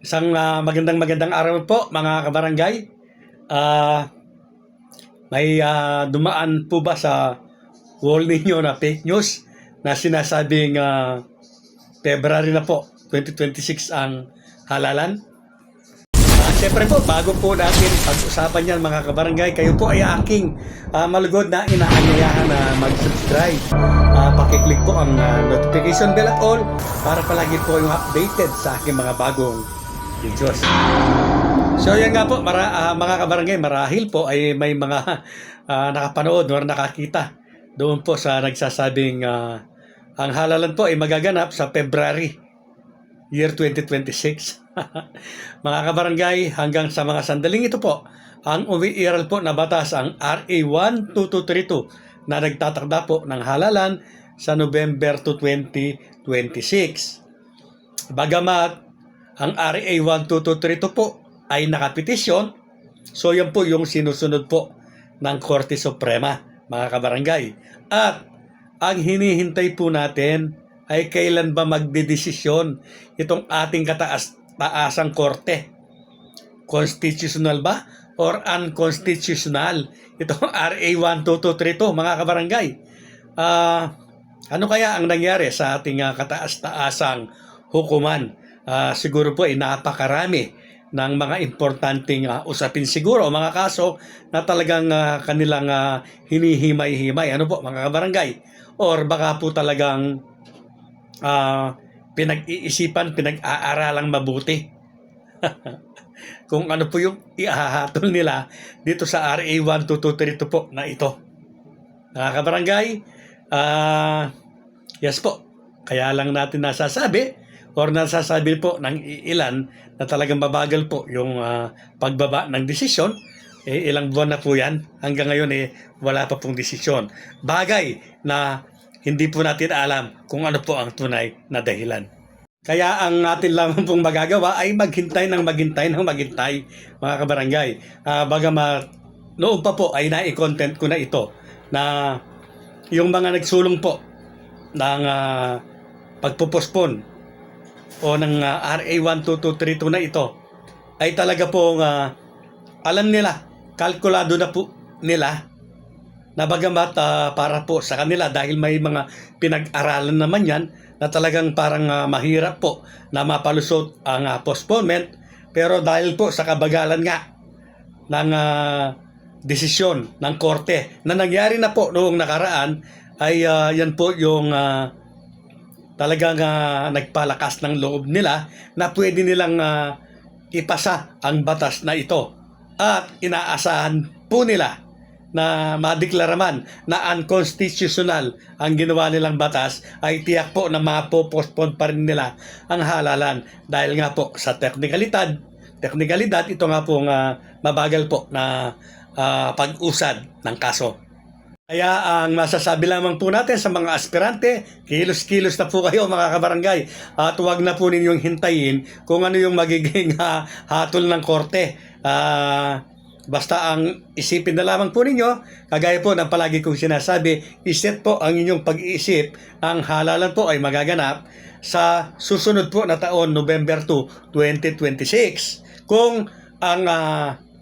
Isang magandang araw po mga kabarangay. Ah, may dumaan po ba sa wall ninyo na fake news na sinasabing February na po 2026 ang halalan? Siyempre po, bago po natin pag-usapan yan mga kabarangay, kayo po ay aking malugod na inaanyayahan na mag-subscribe. Pakiclick po ang notification bell at all para palagi po yung updated sa aking mga bagong videos. So yan nga po, mga kabarangay, marahil po ay may mga nakapanood or nakakita doon po sa nagsasabing ang halalan po ay magaganap sa February year 2026. Mga kabarangay, hanggang sa mga sandaling ito po, ang umiiral po na batas ang RA 12232 na nagtatakda po ng halalan sa November 2026. Bagamat ang RA 12232 po ay nakapetisyon, so yan po yung sinusunod po ng Korte Suprema, mga kabarangay. At ang hinihintay po natin ay kailan ba magdedesisyon itong ating kataas-taasang korte. Constitutional ba or unconstitutional itong RA 12232, mga kabarangay? Ano kaya ang nangyari sa ating kataas-taasang hukuman? Siguro po ay napakarami ng mga importanteng usapin siguro, mga kaso na talagang kanilang hinihimay-himay. Ano po mga kabarangay? Or baka po talagang pinag-iisipan, pinag-aaralang mabuti kung ano po yung ihahatol nila dito sa RA 12232 po na ito. Mga kabarangay, yes po, kaya lang natin nasasabi or nasasabi po ng ilan na talagang mabagal po yung pagbaba ng desisyon. Ilang buwan na po yan. Hanggang ngayon wala pa pong desisyon. Bagay na hindi po natin alam kung ano po ang tunay na dahilan. Kaya ang atin lamang pong magagawa ay maghintay, mga kabarangay. Bagamat noon pa po ay nai-content ko na ito na yung mga nagsulong po ng pagpupospon o ng RA 12232 na ito ay talaga pong alam nila, kalkulado na po nila na bagamat para po sa kanila dahil may mga pinag-aralan naman yan na talagang parang mahirap po na mapalusot ang postponement, pero dahil po sa kabagalan nga ng desisyon ng korte na nangyari na po noong nakaraan ay yan po yung talagang nagpalakas ng loob nila na pwede nilang ipasa ang batas na ito. At inaasahan po nila na madeklara man na unconstitutional ang ginawa nilang batas, ay tiyak po na mapopospon pa rin nila ang halalan dahil nga po sa teknikalidad ito nga pong mabagal po na pag-usad ng kaso. Kaya ang masasabi lamang po natin sa mga aspirante, kilos-kilos na po kayo mga kabarangay, at huwag na po ninyong hintayin kung ano yung magiging hatol ng korte. Basta ang isipin na lamang po ninyo, kagaya po ng palagi kong sinasabi, iset po ang inyong pag-iisip, ang halalan po ay magaganap sa susunod po na taon, November 2, 2026. Kung ang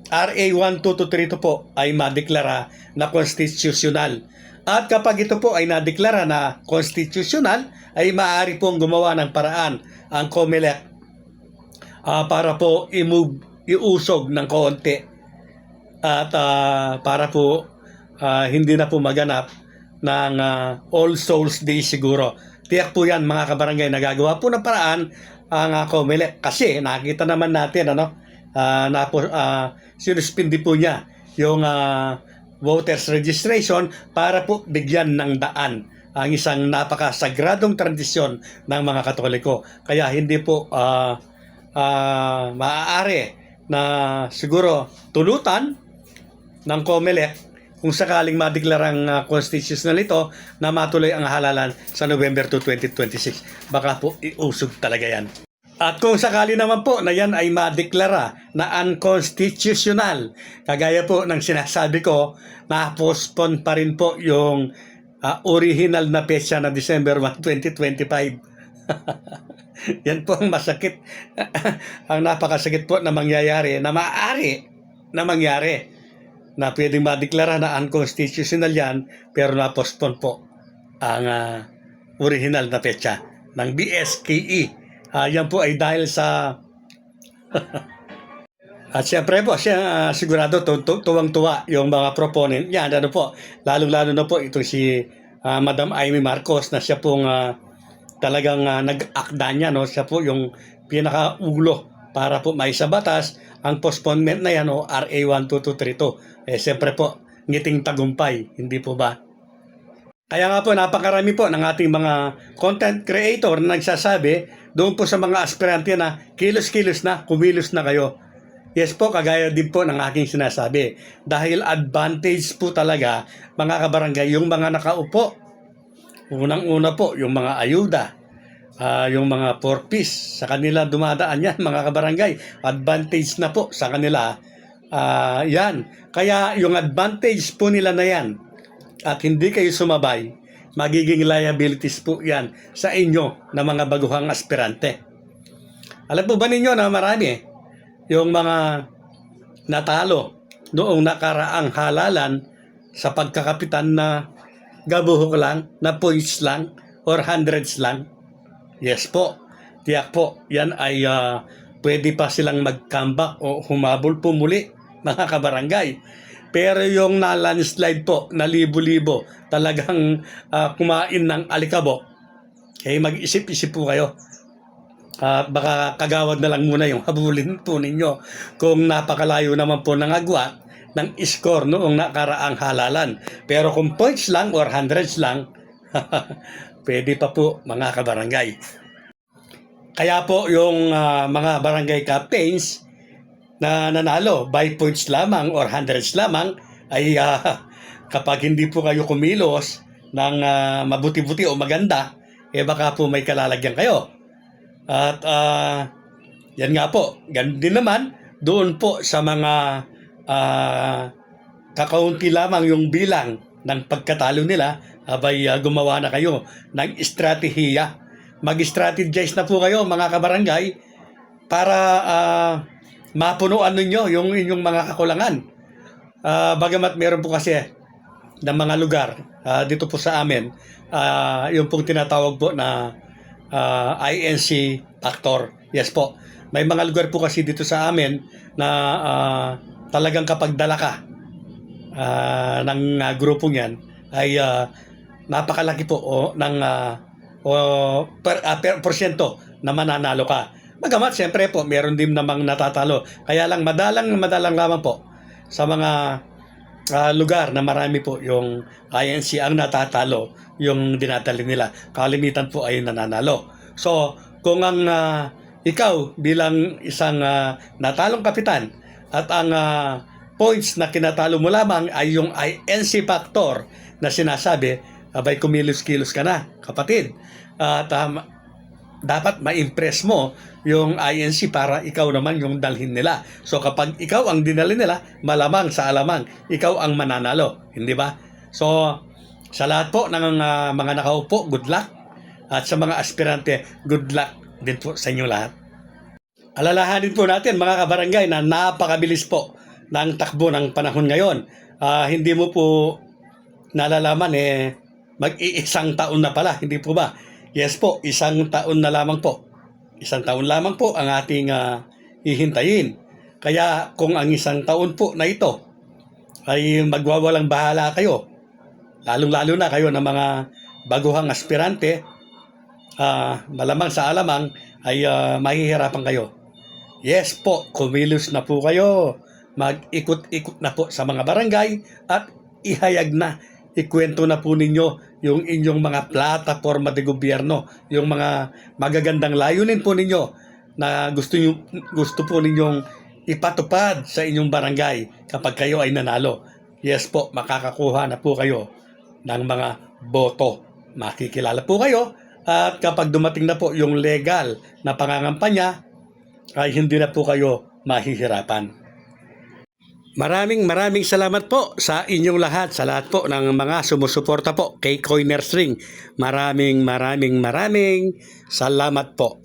RA 12232 po ay madeklara na constitutional. At kapag ito po ay nadeklara na constitutional, ay maaari pong gumawa ng paraan ang COMELEC para po iusog ng konti at para po hindi na po maganap ng All Souls Day siguro. Tiyak po yan mga kabarangay, nagagawa po ng paraan ang COMELEC kasi nakita naman natin sinuspindi po niya yung voters registration para po bigyan ng daan ang isang napakasagradong tradisyon ng mga Katoliko. Kaya hindi po maaari na siguro tulutan ng COMELEC kung sakaling madeklarang constitutional ito na matuloy ang halalan sa November 2, 2026. Baka po iusog talaga yan. At kung sakali naman po na yan ay madeklara na unconstitutional, kagaya po ng sinasabi ko, na-postpone pa rin po yung original na petsa na December 1, 2025. Yan po ang masakit. Ang napakasakit po na mangyayari, na maaari na mangyari, na pwedeng madeklara na unconstitutional yan, pero na-postpone po ang original na petsa ng BSKE. Yan po ay dahil sa at siyempre po, sigurado tuwang-tuwa yung mga proponent. Yan, ano po, lalong-lalo na po ito si Madam Amy Marcos na siya pong talagang nag-akda niya, no? Siya po yung pinakaulo para po may sa batas ang postponement na yan, o RA 12232. Siyempre po, ngiting tagumpay, hindi po ba? Kaya nga po, napakarami po ng ating mga content creator na nagsasabi doon po sa mga aspirante na kilos-kilos na, kumilos na kayo. Yes po, kagaya din po ng aking sinasabi. Dahil advantage po talaga, mga kabarangay, yung mga nakaupo. Unang-una po, yung mga ayuda, yung mga 4-piece, sa kanila dumadaan yan, mga kabarangay. Advantage na po sa kanila. Yan. Kaya yung advantage po nila na yan, at hindi kayo sumabay, magiging liabilities po yan sa inyo na mga baguhang aspirante. Alam po ba ninyo na marami yung mga natalo noong nakaraang halalan sa pagkakapitan na gabuhok lang, na points lang, or hundreds lang? Yes po, tiyak po, yan ay pwede pa silang mag-comeback o humabol po muli, mga kabarangay. Pero yung na-landslide po, na libo-libo, talagang kumain ng alikabok, mag-isip-isip po kayo. Baka kagawad na lang muna yung habulin po ninyo kung napakalayo naman po ng agwat ng score noong nakaraang halalan. Pero kung points lang or hundreds lang, pwede pa po, mga kabarangay. Kaya po yung mga barangay captains na nanalo by points lamang or hundreds lamang ay kapag hindi po kayo kumilos ng mabuti-buti o maganda, baka po may kalalagyan kayo. At yan nga po, ganun din naman doon po sa mga kakaunti lamang yung bilang ng pagkatalo nila, abay gumawa na kayo ng estratehiya. Mag-strategize na po kayo, mga kabarangay, para mapunuan ninyo yung inyong mga kakulangan. Bagamat meron po kasi ng mga lugar dito po sa amin, yung pong tinatawag po na INC factor. Yes po. May mga lugar po kasi dito sa amin na talagang kapag dala ka ng grupong yan ay napakalaki po ng porsyento na mananalo ka. Bagamat siyempre po meron din namang natatalo. Kaya lang madalang lamang po sa mga lugar na marami po yung INC ang natatalo, yung dinadali nila. Kalimitan po ay nananalo. So, kung ang ikaw bilang isang natalong kapitan at ang points na kinatalo mo lamang ay yung INC factor na sinasabi, abay kumilos-kilos ka na, kapatid. At dapat ma-impress mo yung INC para ikaw naman yung dalhin nila. So kapag ikaw ang dinali nila, malamang sa alamang, ikaw ang mananalo. Hindi ba? So, sa lahat po ng mga nakaupo, good luck. At sa mga aspirante, good luck din po sa inyo lahat. Alalahanin po natin, mga kabarangay, na napakabilis po ng takbo ng panahon ngayon. Hindi mo po nalalaman mag-iisang taon na pala, hindi po ba? Yes po, isang taon na lamang po. Isang taon lamang po ang ating hihintayin. Kaya kung ang isang taon po na ito ay magwawalang bahala kayo, lalong-lalo na kayo ng mga baguhang aspirante, malamang sa alamang ay mahihirapan kayo. Yes po, kumilos na po kayo. Mag-ikot-ikot na po sa mga barangay at ihayag na, ikwento na po ninyo yung inyong mga plataforma de gobyerno, yung mga magagandang layunin po ninyo na gusto po ninyong ipatupad sa inyong barangay kapag kayo ay nanalo. Yes po, makakakuha na po kayo ng mga boto. Makikilala po kayo. At kapag dumating na po yung legal na pangangampanya, ay hindi na po kayo mahihirapan. Maraming salamat po sa inyong lahat, sa lahat po ng mga sumusuporta po kay Coiners Ring. Maraming salamat po.